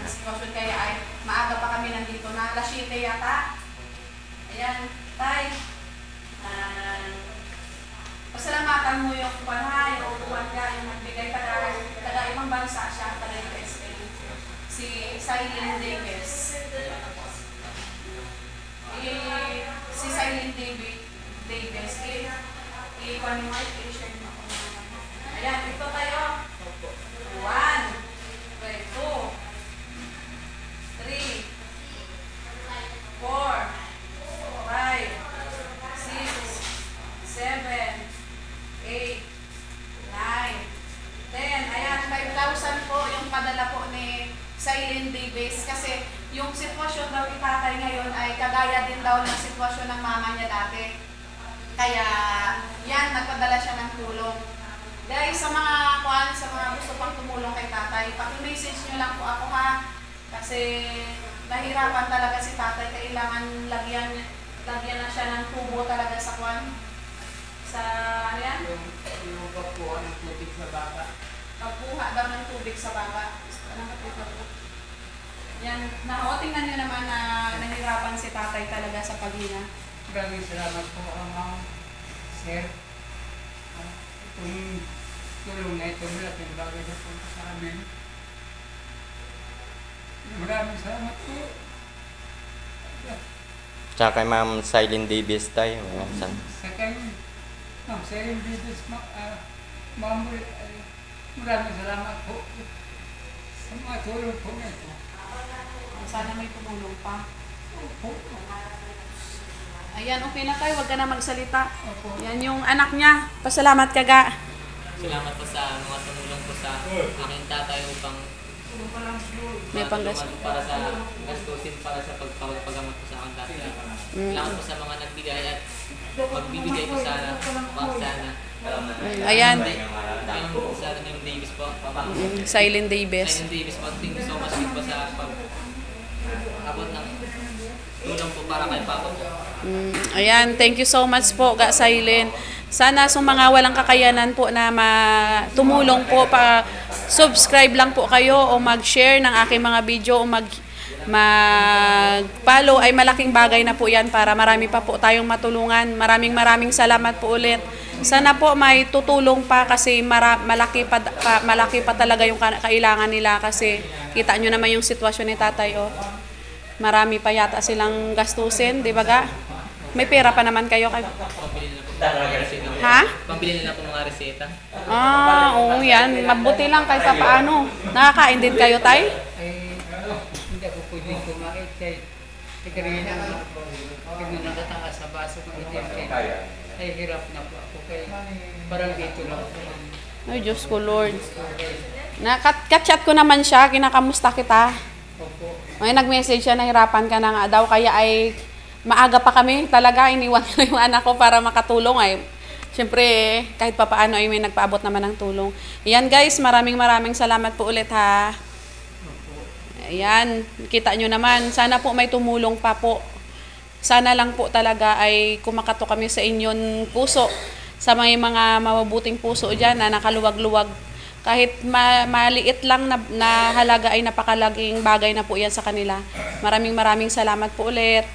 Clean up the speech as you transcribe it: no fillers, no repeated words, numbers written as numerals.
sitwasyon kaya ay maaga pa kami nandito na alas 7 yata. Ayan, tay. Pasalamatan mo yung panhay, yung upuan ka, yung nagbigay taga ibang bansa siya, taga USA. Si Silene Davis. Si Silene Davis. I-share mo ako. Ayan, ito tayo. 1, 2, 3, 4, 5, 6, 7, 8, 9, 10. Ayan, 5,000 po yung padala po ni Silene Davis kasi yung sitwasyon daw ni tatay ngayon ay kagaya din daw ng sitwasyon ng mama niya dati. Kaya yan, nagpadala siya ng tulong. Guys, sa mga gusto pang tumulong kay tatay, paki-message nyo lang po ako ha. Kasi nahirapan talaga si tatay, kailangan lagyan na siya ng tubo talaga sa kwan. Sa ano yan? Yung pagkuha ng tubig sa baka. Pagkuha daw ng tubig sa baka. Yan, tingnan nyo naman na nahirapan si tatay talaga sa paghinga. Maraming salamat po, ma'am, sir. Itong tulong na ito, malaking bagay na po sa amin. Maraming salamat po. Tsaka kay Ma'am Silene Davis tayo. Sa kay Ma'am Silene Davis, ma'am, maraming salamat po sa mga tulong po na ito. Sana may tumulong pa. Ayan, okay na tayo. Huwag ka na magsalita. Yan yung anak niya. Pasalamat ka ga. Salamat po sa mga tumulong po sa aking tatay upang May panggas. para sa gastusin para sa pagpagamot po sa aking tatay. Salamat po sa mga nagbigay at magbibigay po sana. Ayan. Ayun po sa yung Davis po. Silene Davis. Silene Davis po. Thank you so much po sa pag-abot ng tulong po para kay Papa po. Ayan, thank you so much po, Ga Silene. Sana sa mga walang kakayanan po na tumulong po, subscribe lang po kayo o mag-share ng aking mga video o mag-follow ay malaking bagay na po yan para marami pa po tayong matulungan. Maraming salamat po ulit. Sana po may tutulong pa kasi malaki pa talaga yung kailangan nila kasi kita nyo naman yung sitwasyon ni tatay. Oh. Marami pa yata silang gastusin, di ba ga? May pera pa naman kayo. Ha? Pambili nila po mga reseta. Oo, yan. Mabuti lang kahit paano. Nakakain din kayo, tay? Ay, hindi ako pwedeng kumain kay kanina nakataas sa baso ng itim kaya ay hirap na po ako kay parang dito lang po. Ay, Diyos ko, Lord. Kat-chat ko naman siya, kinakamusta kita. Opo. May nag-message siya, nahirapan ka na nga daw, kaya ay maaga pa kami talaga, iniwan ko yung anak ko para makatulong ay. Siyempre, kahit papaano ay may nagpaabot naman ng tulong. Ayan guys, maraming salamat po ulit ha. Ayan, kita nyo naman, sana po may tumulong pa po. Sana lang po talaga ay kumakato kami sa inyong puso, sa mga mabubuting puso dyan na nakaluwag-luwag. Kahit maliit lang na halaga ay napakalaging bagay na po yan sa kanila. Maraming salamat po ulit.